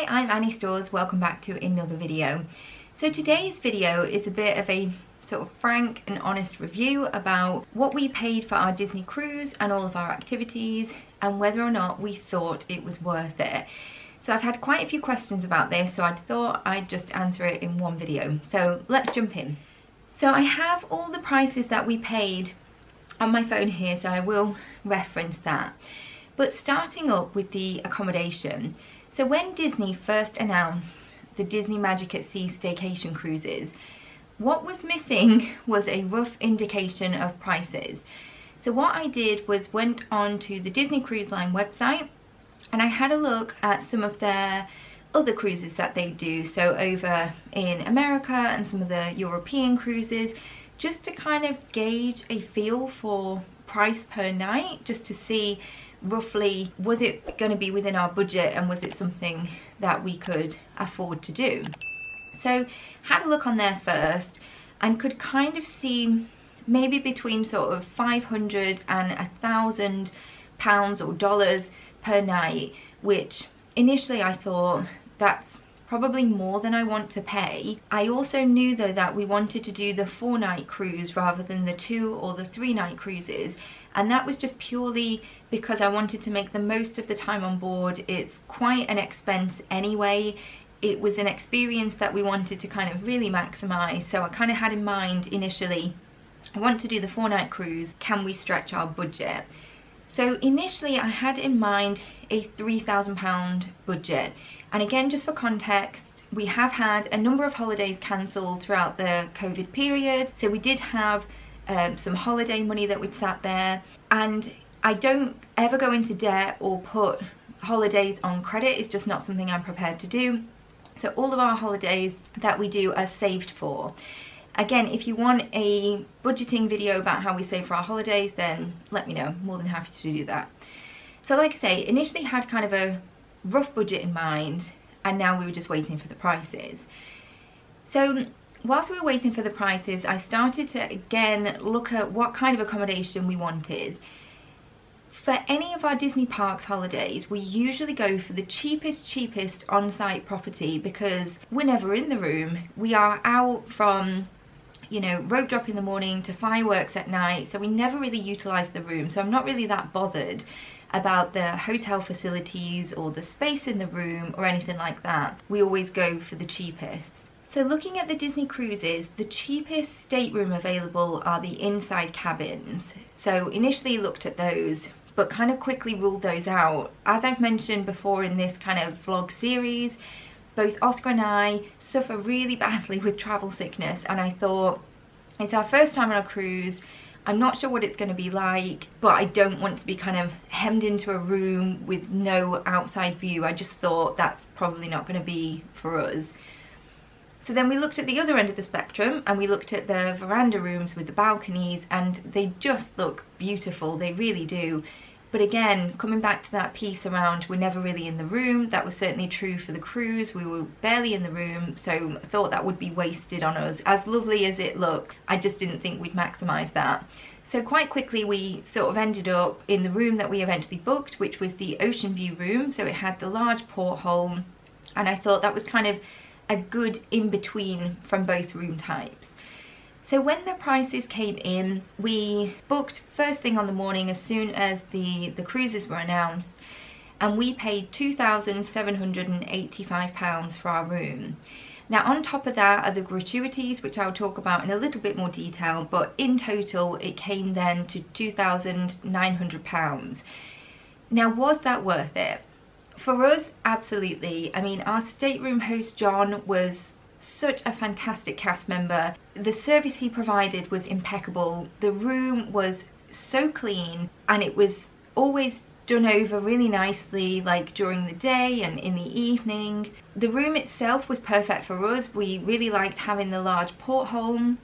Hi, I'm Annie Stores. Welcome back to another video. So today's video is a bit of a sort of frank and honest review about what we paid for our Disney cruise and all of our activities and whether or not we thought it was worth it. So I've had quite a few questions about this, so I thought I'd just answer it in one video. So let's jump in. So I have all the prices that we paid on my phone here, so I will reference that. But starting up with the accommodation. So when Disney first announced the Disney Magic at Sea staycation cruises, what was missing was a rough indication of prices. So what I did was went on to the Disney Cruise Line website and I had a look at some of their other cruises that they do, so over in America and some of the European cruises, just to kind of gauge a feel for price per night, just to see roughly was it going to be within our budget and was it something that we could afford to do. So had a look on there first and could kind of see maybe between sort of £500 and £1,000 or dollars per night, which initially I thought that's probably more than I want to pay. I also knew though that we wanted to do the 4-night cruise rather than the 2 or the 3-night cruises, and that was just purely because I wanted to make the most of the time on board. It's quite an expense anyway. It was an experience that we wanted to kind of really maximize, so I kind of had in mind initially, I want to do the 4-night cruise, can we stretch our budget? So initially I had in mind a £3,000 budget, and again, just for context, we have had a number of holidays cancelled throughout the COVID period, so we did have some holiday money that we'd sat there, and I don't ever go into debt or put holidays on credit. It's just not something I'm prepared to do. So all of our holidays that we do are saved for. Again, if you want a budgeting video about how we save for our holidays, then let me know. More than happy to do that. So like I say, initially had kind of a rough budget in mind, and now we were just waiting for the prices. So whilst we were waiting for the prices, I started to again look at what kind of accommodation we wanted. For any of our Disney parks holidays, we usually go for the cheapest on-site property because we're never in the room. We are out from, you know, rope drop in the morning to fireworks at night, so we never really utilize the room. So I'm not really that bothered about the hotel facilities or the space in the room or anything like that. We always go for the cheapest. So looking at the Disney cruises, the cheapest stateroom available are the inside cabins. So initially looked at those, but kind of quickly ruled those out. As I've mentioned before in this kind of vlog series, both Oscar and I suffer really badly with travel sickness, and I thought, it's our first time on a cruise, I'm not sure what it's going to be like, but I don't want to be kind of hemmed into a room with no outside view. I just thought that's probably not going to be for us. So then we looked at the other end of the spectrum and we looked at the veranda rooms with the balconies, and they just look beautiful, they really do. But again, coming back to that piece around we're never really in the room, that was certainly true for the cruise. We were barely in the room, so I thought that would be wasted on us. As lovely as it looked, I just didn't think we'd maximise that. So quite quickly we sort of ended up in the room that we eventually booked, which was the ocean view room. So it had the large porthole, and I thought that was kind of a good in-between from both room types. So when the prices came in, we booked first thing on the morning as soon as the cruises were announced, and we paid £2,785 for our room. Now on top of that are the gratuities, which I'll talk about in a little bit more detail, but in total it came then to £2,900. Now was that worth it? For us, absolutely. I mean, our stateroom host John was such a fantastic cast member. The service he provided was impeccable. The room was so clean, and it was always done over really nicely, like during the day and in the evening. The room itself was perfect for us. We really liked having the large porthole.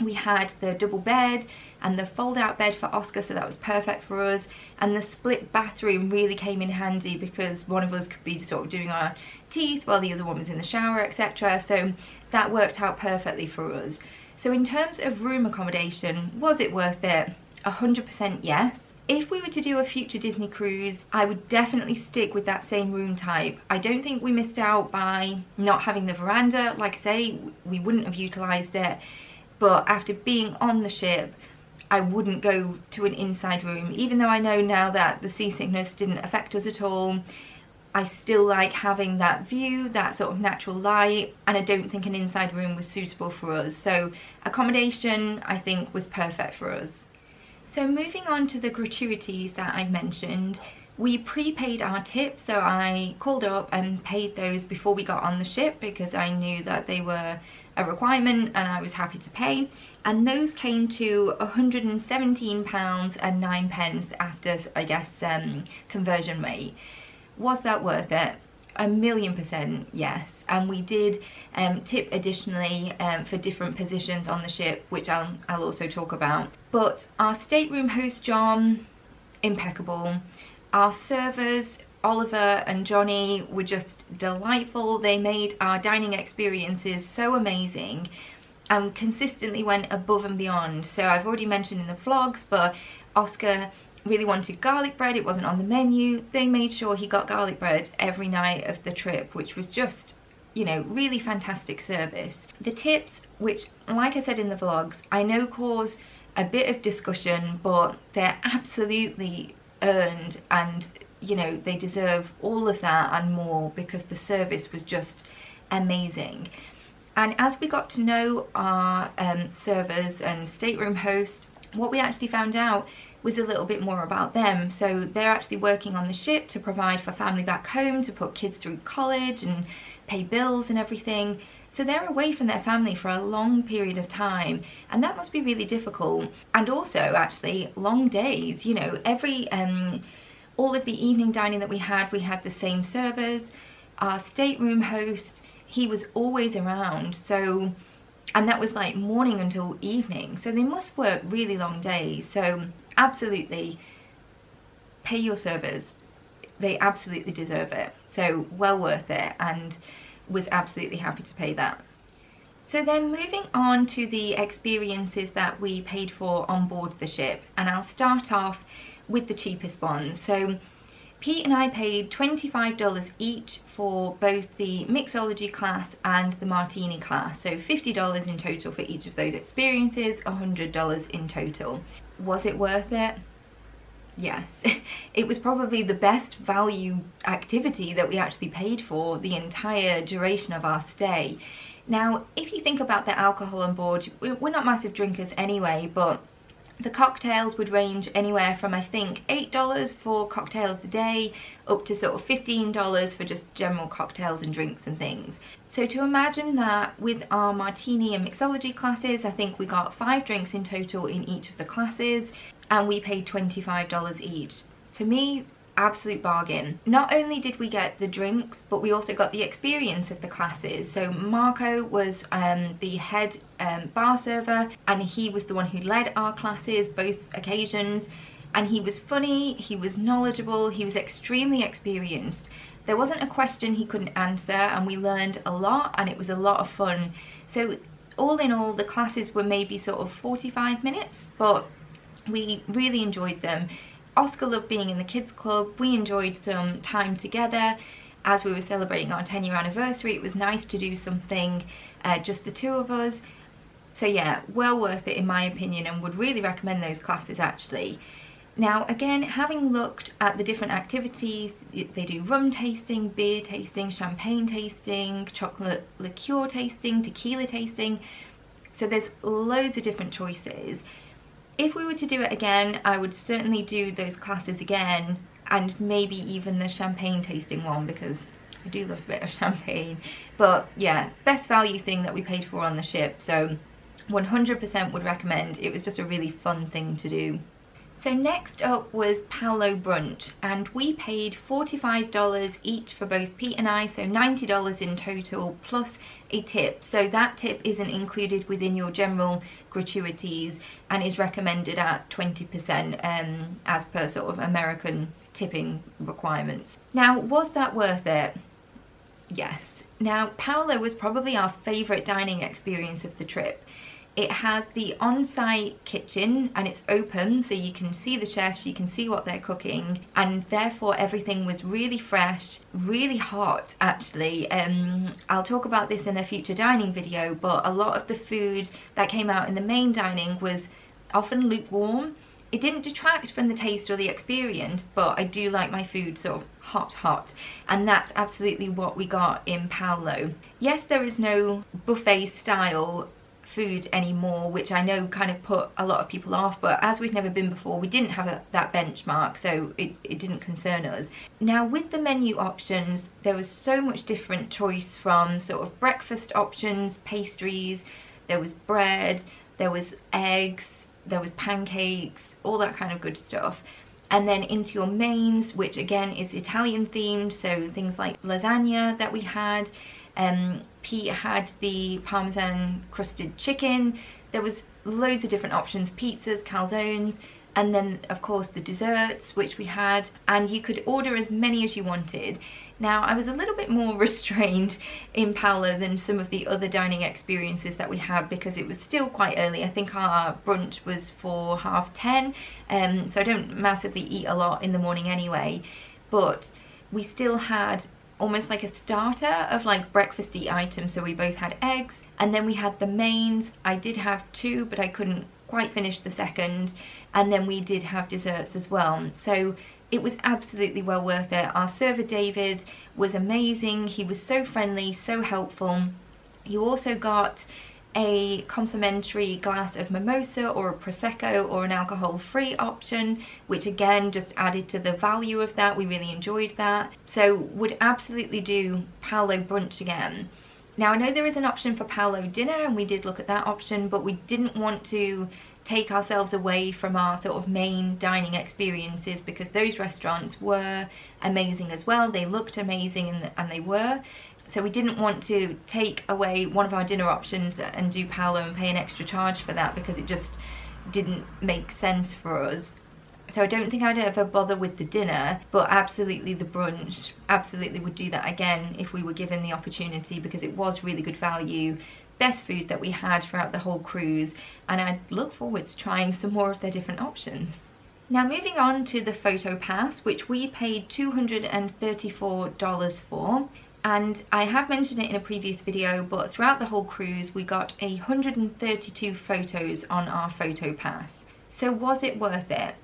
We had the double bed and the fold-out bed for Oscar, so that was perfect for us. And the split bathroom really came in handy because one of us could be sort of doing our teeth while the other one was in the shower, etc. So that worked out perfectly for us. So in terms of room accommodation, was it worth it? 100% yes. If we were to do a future Disney cruise, I would definitely stick with that same room type. I don't think we missed out by not having the veranda. Like I say, we wouldn't have utilised it, but after being on the ship, I wouldn't go to an inside room. Even though I know now that the seasickness didn't affect us at all, I still like having that view, that sort of natural light, and I don't think an inside room was suitable for us. So accommodation, I think, was perfect for us. So moving on to the gratuities that I mentioned, we prepaid our tips, so I called up and paid those before we got on the ship because I knew that they were a requirement and I was happy to pay. And those came to £117.09 after, I guess, conversion rate. Was that worth it? 1,000,000% yes. And we did tip additionally for different positions on the ship, which I'll also talk about. But our stateroom host John, impeccable. Our servers Oliver and Johnny were just delightful. They made our dining experiences so amazing and consistently went above and beyond. So I've already mentioned in the vlogs, but Oscar really wanted garlic bread. It wasn't on the menu. They made sure he got garlic bread every night of the trip, which was just, you know, really fantastic service. The tips, which, like I said in the vlogs, I know cause a bit of discussion, but they're absolutely earned, and you know, they deserve all of that and more because the service was just amazing. And as we got to know our servers and stateroom host, what we actually found out was a little bit more about them. So they're actually working on the ship to provide for family back home, to put kids through college and pay bills and everything. So they're away from their family for a long period of time, and that must be really difficult. And also actually long days, you know, every all of the evening dining that we had the same servers. Our stateroom host, he was always around, so, and that was like morning until evening, so they must work really long days. So absolutely pay your servers, they absolutely deserve it. So well worth it, and was absolutely happy to pay that. So then moving on to the experiences that we paid for on board the ship, and I'll start off with the cheapest ones. So Pete and I paid $25 each for both the Mixology class and the Martini class, so $50 in total for each of those experiences, $100 in total. Was it worth it? Yes. It was probably the best value activity that we actually paid for the entire duration of our stay. Now, if you think about the alcohol on board, we're not massive drinkers anyway, but the cocktails would range anywhere from, I think, $8 for cocktail of the day up to sort of $15 for just general cocktails and drinks and things. So to imagine that with our Martini and Mixology classes, I think we got 5 drinks in total in each of the classes, and we paid $25 each. To me, absolute bargain. Not only did we get the drinks, but we also got the experience of the classes. So Marco was the head bar server, and he was the one who led our classes both occasions, and he was funny, he was knowledgeable, he was extremely experienced. There wasn't a question he couldn't answer, and we learned a lot, and it was a lot of fun. So all in all, the classes were maybe sort of 45 minutes, but we really enjoyed them. Oscar loved being in the kids club. We enjoyed some time together. As we were celebrating our 10-year anniversary, it was nice to do something just the two of us. So yeah, well worth it in my opinion, and would really recommend those classes actually. Now again, having looked at the different activities, they do rum tasting, beer tasting, champagne tasting, chocolate liqueur tasting, tequila tasting. So there's loads of different choices. If we were to do it again, I would certainly do those classes again, and maybe even the champagne tasting one, because I do love a bit of champagne. But yeah, best value thing that we paid for on the ship, so 100% would recommend. It was just a really fun thing to do. So next up was Palo Brunch, and we paid $45 each for both Pete and I, so $90 in total plus a tip. So that tip isn't included within your general gratuities and is recommended at 20% as per sort of American tipping requirements. Now, was that worth it? Yes. Now, Paolo was probably our favourite dining experience of the trip. It has the on-site kitchen and it's open, so you can see the chefs, you can see what they're cooking, and therefore everything was really fresh, really hot actually. I'll talk about this in a future dining video, but a lot of the food that came out in the main dining was often lukewarm. It didn't detract from the taste or the experience, but I do like my food sort of hot, and that's absolutely what we got in Palo. Yes, there is no buffet style food anymore, which I know kind of put a lot of people off, but as we've never been before, we didn't have that benchmark, so it didn't concern us. Now with the menu options, there was so much different choice, from sort of breakfast options, pastries, there was bread, there was eggs, there was pancakes, all that kind of good stuff. And then into your mains, which again is Italian themed, so things like lasagna that we had. Pete had the Parmesan crusted chicken. There was loads of different options, pizzas, calzones, and then of course the desserts, which we had, and you could order as many as you wanted. Now I was a little bit more restrained in Palo than some of the other dining experiences that we had, because it was still quite early. I think our brunch was for 10:30, so I don't massively eat a lot in the morning anyway, but we still had almost like a starter of like breakfasty items. So we both had eggs, and then we had the mains. I did have 2, but I couldn't quite finish the second, and then we did have desserts as well. So it was absolutely well worth it. Our server David was amazing. He was so friendly, so helpful. You also got a complimentary glass of mimosa or a prosecco or an alcohol-free option, which again just added to the value of that. We really enjoyed that, so would absolutely do Palo brunch again. Now I know there is an option for Palo dinner, and we did look at that option, but we didn't want to take ourselves away from our sort of main dining experiences, because those restaurants were amazing as well. They looked amazing, and they were. So we didn't want to take away one of our dinner options and do Palo and pay an extra charge for that, because it just didn't make sense for us. So I don't think I'd ever bother with the dinner, but absolutely the brunch, absolutely would do that again if we were given the opportunity, because it was really good value, best food that we had throughout the whole cruise, and I'd look forward to trying some more of their different options. Now moving on to the PhotoPass, which we paid $234 for. And I have mentioned it in a previous video, but throughout the whole cruise we got 132 photos on our PhotoPass. So was it worth it?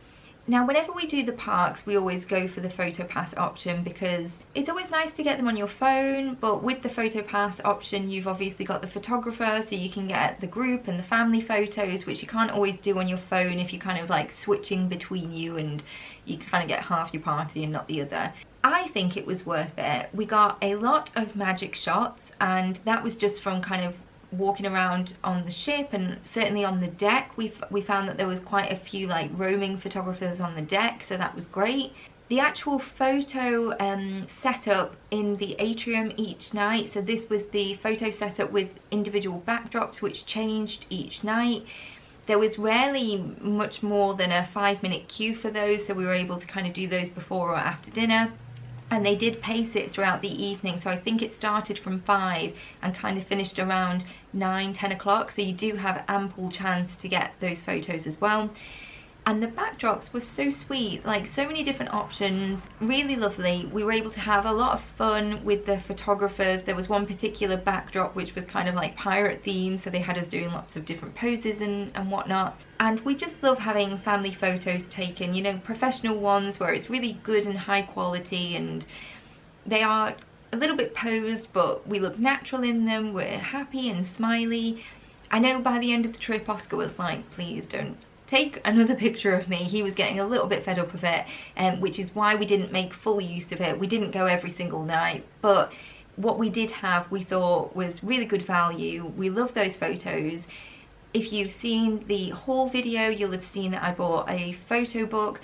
Now whenever we do the parks, we always go for the PhotoPass option, because it's always nice to get them on your phone, but with the PhotoPass option you've obviously got the photographer, so you can get the group and the family photos, which you can't always do on your phone if you're kind of like switching between you, and you kind of get half your party and not the other. I think it was worth it. We got a lot of magic shots, and that was just from kind of walking around on the ship, and certainly on the deck we found that there was quite a few like roaming photographers on the deck, so that was great. The actual photo setup in the atrium each night, so this was the photo setup with individual backdrops which changed each night. There was rarely much more than a 5-minute queue for those, so we were able to kind of do those before or after dinner. And they did pace it throughout the evening, so I think it started from 5 and kind of finished around 9-10 o'clock, so you do have ample chance to get those photos as well. And the backdrops were so sweet, like so many different options, really lovely. We were able to have a lot of fun with the photographers. There was one particular backdrop which was kind of like pirate themed, so they had us doing lots of different poses and whatnot. And we just love having family photos taken, you know, professional ones where it's really good and high quality, and they are a little bit posed, but we look natural in them. We're happy and smiley. I know by the end of the trip Oscar was like, please don't take another picture of me. He was getting a little bit fed up with it, which is why we didn't make full use of it. We didn't go every single night, but what we did have we thought was really good value. We love those photos. If you've seen the haul video, you'll have seen that I bought a photo book,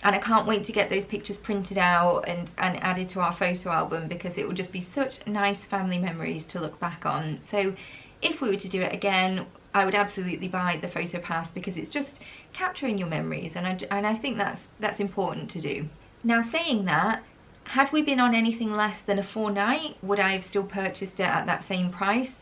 and I can't wait to get those pictures printed out and added to our photo album, because it will just be such nice family memories to look back on. So if we were to do it again, I would absolutely buy the PhotoPass, because it's just capturing your memories, and I think that's important to do. Now saying that, had we been on anything less than a 4-night, would I have still purchased it at that same price?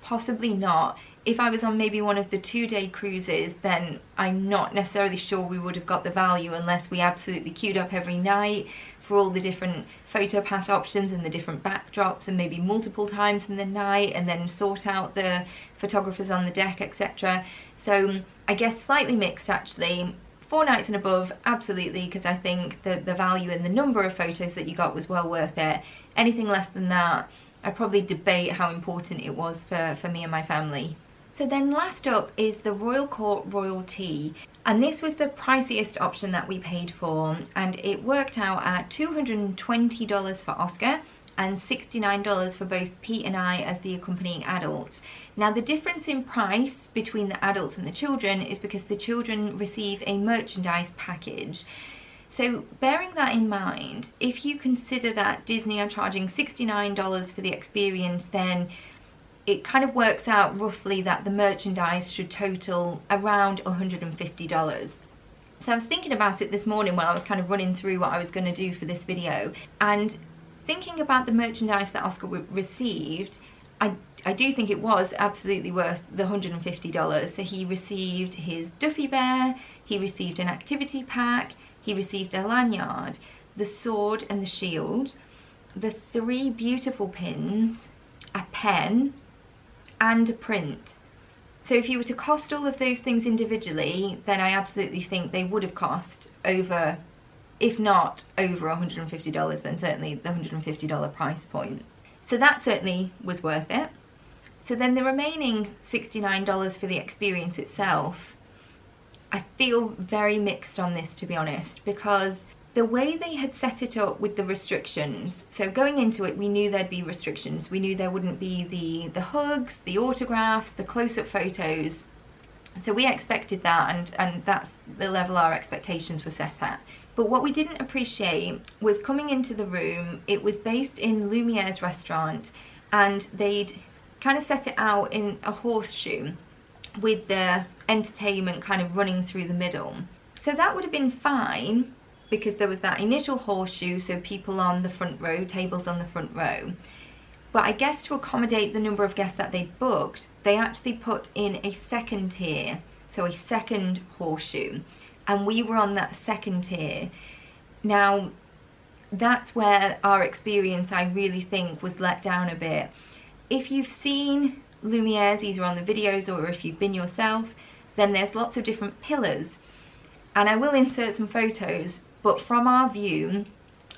Possibly not. If I was on maybe one of the 2-day cruises, then I'm not necessarily sure we would have got the value unless we absolutely queued up every night for all the different PhotoPass options and the different backdrops, and maybe multiple times in the night, and then sort out the photographers on the deck, etc. So I guess slightly mixed actually. 4 nights and above, absolutely, because I think the value and the number of photos that you got was well worth it. Anything less than that, I'd probably debate how important it was for me and my family. So then last up is the Royal Court Royal Tea, and this was the priciest option that we paid for, and it worked out at $220 for Oscar and $69 for both Pete and I as the accompanying adults. Now the difference in price between the adults and the children is because the children receive a merchandise package. So bearing that in mind, if you consider that Disney are charging $69 for the experience, then it kind of works out roughly that the merchandise should total around $150. So I was thinking about it this morning while I was kind of running through what I was going to do for this video, and thinking about the merchandise that Oscar received, I do think it was absolutely worth the $150. So he received his Duffy Bear, he received an activity pack, he received a lanyard, the sword and the shield, the 3 beautiful pins, a pen, and a print. So if you were to cost all of those things individually, then I absolutely think they would have cost over, if not over $150, then certainly the $150 price point. So that certainly was worth it. So then the remaining $69 for the experience itself, I feel very mixed on this, to be honest, because the way they had set it up with the restrictions, so going into it we knew there'd be restrictions. We knew there wouldn't be the hugs, the autographs, the close-up photos. So we expected that, and that's the level our expectations were set at. But what we didn't appreciate was coming into the room, it was based in Lumiere's restaurant, and they'd kind of set it out in a horseshoe with the entertainment kind of running through the middle. So that would have been fine because there was that initial horseshoe, so people on the front row, tables on the front row. But I guess to accommodate the number of guests that they'd booked, they actually put in a second tier, so a second horseshoe, and we were on that second tier. Now that's where our experience, I really think, was let down a bit. If you've seen Lumiere's either on the videos or if you've been yourself, then there's lots of different pillars, and I will insert some photos, but from our view,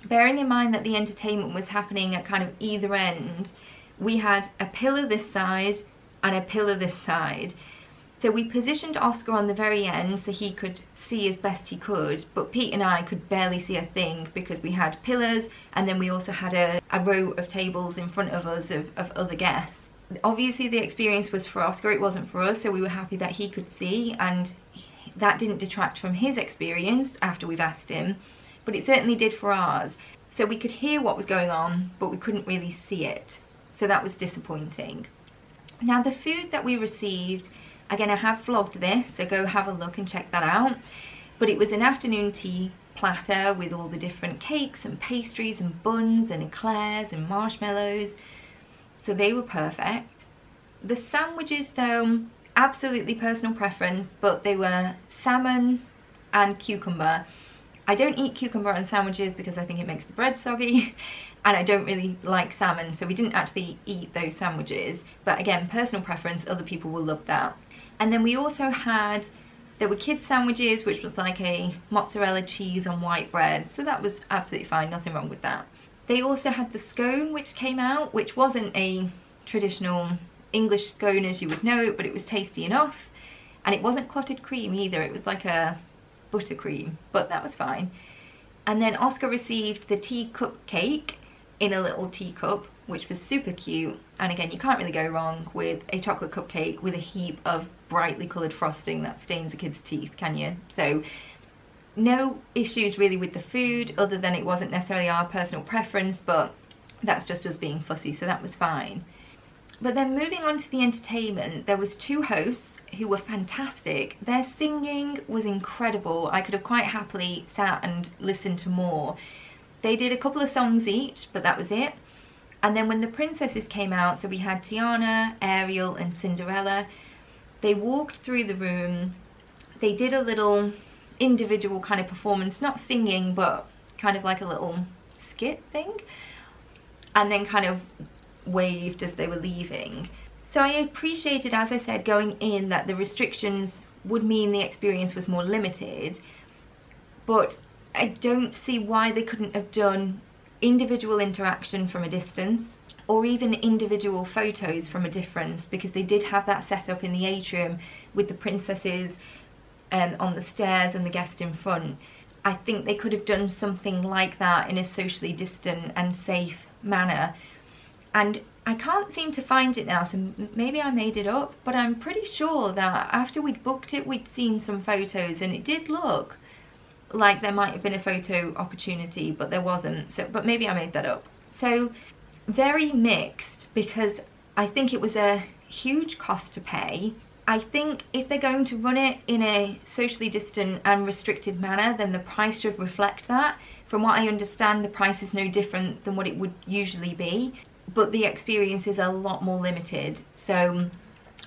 bearing in mind that the entertainment was happening at kind of either end, we had a pillar this side and a pillar this side. So we positioned Oscar on the very end so he could see as best he could, but Pete and I could barely see a thing because we had pillars, and then we also had a row of tables in front of us of other guests. Obviously the experience was for Oscar, it wasn't for us, so we were happy that he could see, and that didn't detract from his experience after we've asked him, but it certainly did for ours. So we could hear what was going on, but we couldn't really see it, so that was disappointing. Now the food that we received, again I have vlogged this, so go have a look and check that out, but it was an afternoon tea platter with all the different cakes and pastries and buns and eclairs and marshmallows, so they were perfect. The sandwiches though, absolutely personal preference, but they were salmon and cucumber. I don't eat cucumber on sandwiches because I think it makes the bread soggy, and I don't really like salmon, so we didn't actually eat those sandwiches, but again, personal preference, other people will love that. And then we also had, there were kids sandwiches, which was like a mozzarella cheese on white bread, so that was absolutely fine, nothing wrong with that. They also had the scone which came out, which wasn't a traditional English scone as you would know, but it was tasty enough, and it wasn't clotted cream either, it was like a buttercream, but that was fine. And then Oscar received the tea cupcake in a little teacup, which was super cute, and again you can't really go wrong with a chocolate cupcake with a heap of brightly coloured frosting that stains a kid's teeth, can you? So no issues really with the food, other than it wasn't necessarily our personal preference, but that's just us being fussy, so that was fine. But then moving on to the entertainment, there was 2 hosts who were fantastic. Their singing was incredible. I could have quite happily sat and listened to more. They did a couple of songs each, but that was it. And then when the princesses came out, so we had Tiana, Ariel and Cinderella, They walked through the room, they did a little individual kind of performance, not singing, but kind of like a little skit thing, and then kind of waved as they were leaving. So I appreciated, as I said, going in, that the restrictions would mean the experience was more limited, but I don't see why they couldn't have done individual interaction from a distance, or even individual photos from a distance, because they did have that set up in the atrium with the princesses on the stairs and the guest in front. I think they could have done something like that in a socially distant and safe manner. And I can't seem to find it now, so maybe I made it up, but I'm pretty sure that after we'd booked it, we'd seen some photos, and it did look like there might have been a photo opportunity, but there wasn't. So, but maybe I made that up. So very mixed, because I think it was a huge cost to pay. I think if they're going to run it in a socially distant and restricted manner, then the price should reflect that. From what I understand, the price is no different than what it would usually be, but the experience is a lot more limited. So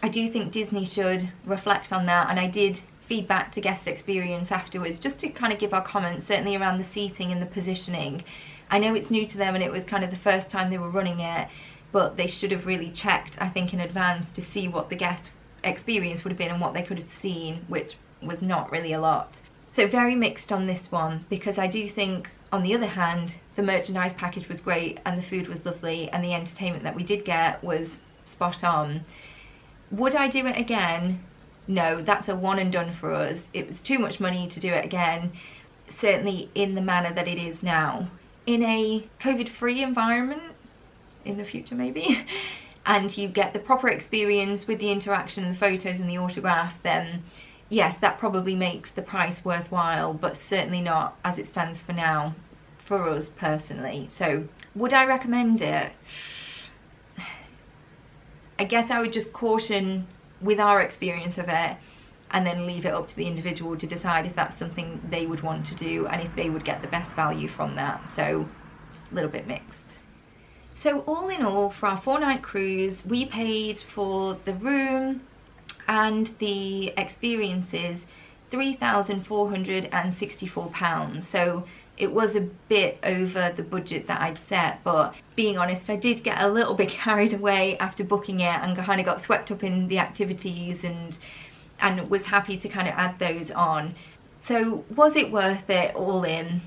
I do think Disney should reflect on that, and I did feedback to guest experience afterwards, just to kind of give our comments, certainly around the seating and the positioning. I know it's new to them and it was kind of the first time they were running it, but they should have really checked, I think, in advance to see what the guest experience would have been and what they could have seen, which was not really a lot. So very mixed on this one, because I do think, on the other hand, the merchandise package was great and the food was lovely and the entertainment that we did get was spot on. Would I do it again? No, that's a one and done for us. It was too much money to do it again, certainly in the manner that it is now. In a COVID-free environment, in the future maybe, and you get the proper experience with the interaction, the photos and the autograph, then yes, that probably makes the price worthwhile, but certainly not as it stands for now, for us personally. So would I recommend it? I guess I would just caution with our experience of it, and then leave it up to the individual to decide if that's something they would want to do and if they would get the best value from that. So a little bit mixed. So all in all, for our 4-night cruise, we paid for the room and the experiences £3,464. So it was a bit over the budget that I'd set, but being honest, I did get a little bit carried away after booking it and kind of got swept up in the activities and was happy to kind of add those on. So was it worth it all in?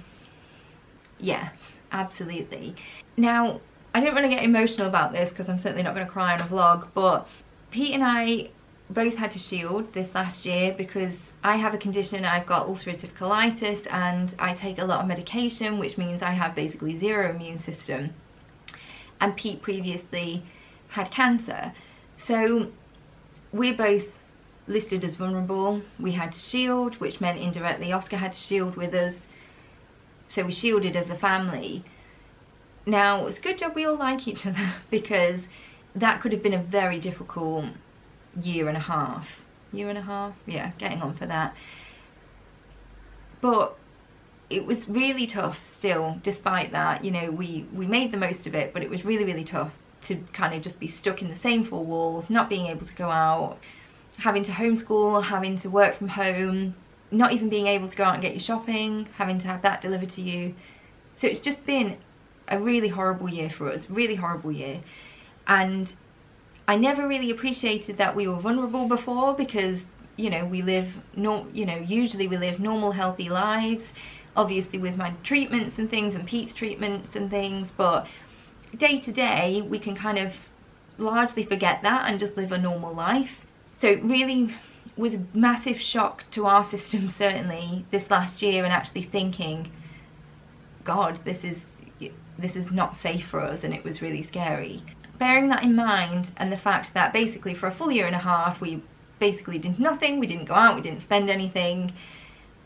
Yes, absolutely. Now, I don't want to get emotional about this because I'm certainly not going to cry on a vlog, but Pete and I both had to shield this last year because I have a condition. I've got ulcerative colitis and I take a lot of medication, which means I have basically zero immune system. And Pete previously had cancer. So we're both listed as vulnerable. We had to shield, which meant indirectly Oscar had to shield with us. So we shielded as a family. Now, it's a good job we all like each other, because that could have been a very difficult year and a half. Yeah, getting on for that. But it was really tough still, despite that. You know, we made the most of it, but it was really, really tough to kind of just be stuck in the same four walls, not being able to go out, having to homeschool, having to work from home, not even being able to go out and get your shopping, having to have that delivered to you. So it's just been a really horrible year for us, really horrible year. And I never really appreciated that we were vulnerable before, because, you know, usually we live normal, healthy lives, obviously with my treatments and things and Pete's treatments and things, but day to day we can kind of largely forget that and just live a normal life. So it really was a massive shock to our system, certainly this last year, and actually thinking, God, this is not safe for us, and it was really scary. Bearing that in mind, and the fact that basically for a full year and a half we basically did nothing, we didn't go out, we didn't spend anything,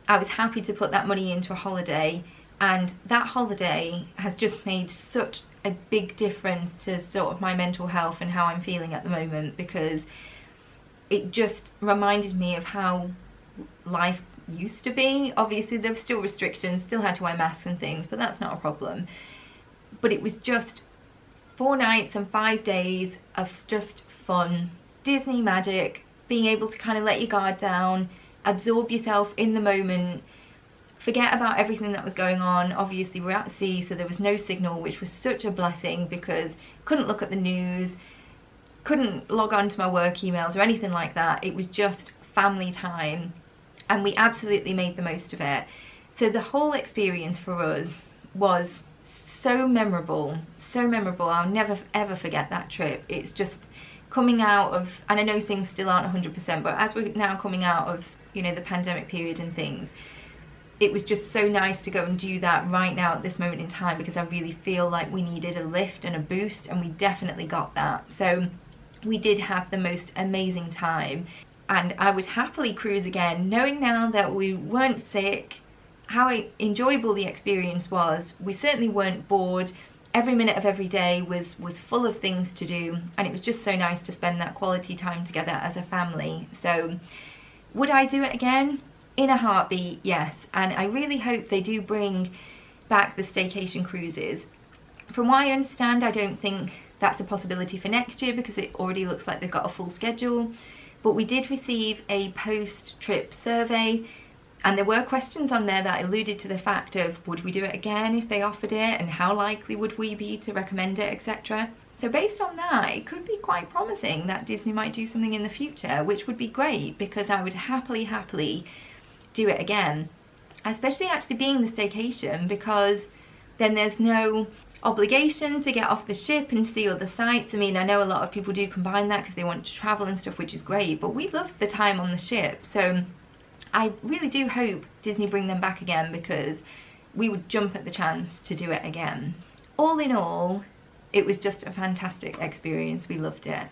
I was happy to put that money into a holiday, and that holiday has just made such a big difference to sort of my mental health and how I'm feeling at the moment, because it just reminded me of how life used to be. Obviously there were still restrictions, still had to wear masks and things, but that's not a problem. But it was just 4 nights and 5 days of just fun, Disney magic, being able to kind of let your guard down, absorb yourself in the moment, forget about everything that was going on. Obviously we're at sea, so there was no signal, which was such a blessing because couldn't look at the news, couldn't log on to my work emails or anything like that. It was just family time, and we absolutely made the most of it. So the whole experience for us was so memorable, so memorable. I'll never ever forget that trip. It's just coming out of, and I know things still aren't 100%, but as we're now coming out of, you know, the pandemic period and things, it was just so nice to go and do that right now at this moment in time, because I really feel like we needed a lift and a boost, and we definitely got that. So we did have the most amazing time, and I would happily cruise again, knowing now that we weren't sick, how enjoyable the experience was. We certainly weren't bored. Every minute of every day was full of things to do, and it was just so nice to spend that quality time together as a family. So would I do it again? In a heartbeat, yes. And I really hope they do bring back the staycation cruises. From what I understand, I don't think that's a possibility for next year because it already looks like they've got a full schedule. But we did receive a post-trip survey, and there were questions on there that alluded to the fact of, would we do it again if they offered it, and how likely would we be to recommend it, etc. So based on that, it could be quite promising that Disney might do something in the future, which would be great, because I would happily do it again. Especially actually being the staycation, because then there's no obligation to get off the ship and see other sites. I mean, I know a lot of people do combine that because they want to travel and stuff, which is great, but we loved the time on the ship. So I really do hope Disney bring them back again, because we would jump at the chance to do it again. All in all, it was just a fantastic experience. We loved it.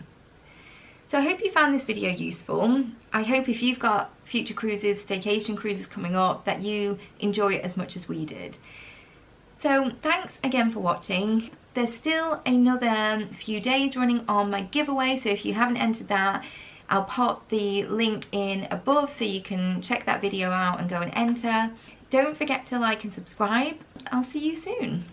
So I hope you found this video useful. I hope if you've got future cruises, staycation cruises coming up, that you enjoy it as much as we did. So thanks again for watching. There's still another few days running on my giveaway, so if you haven't entered that, I'll pop the link in above so you can check that video out and go and enter. Don't forget to like and subscribe. I'll see you soon.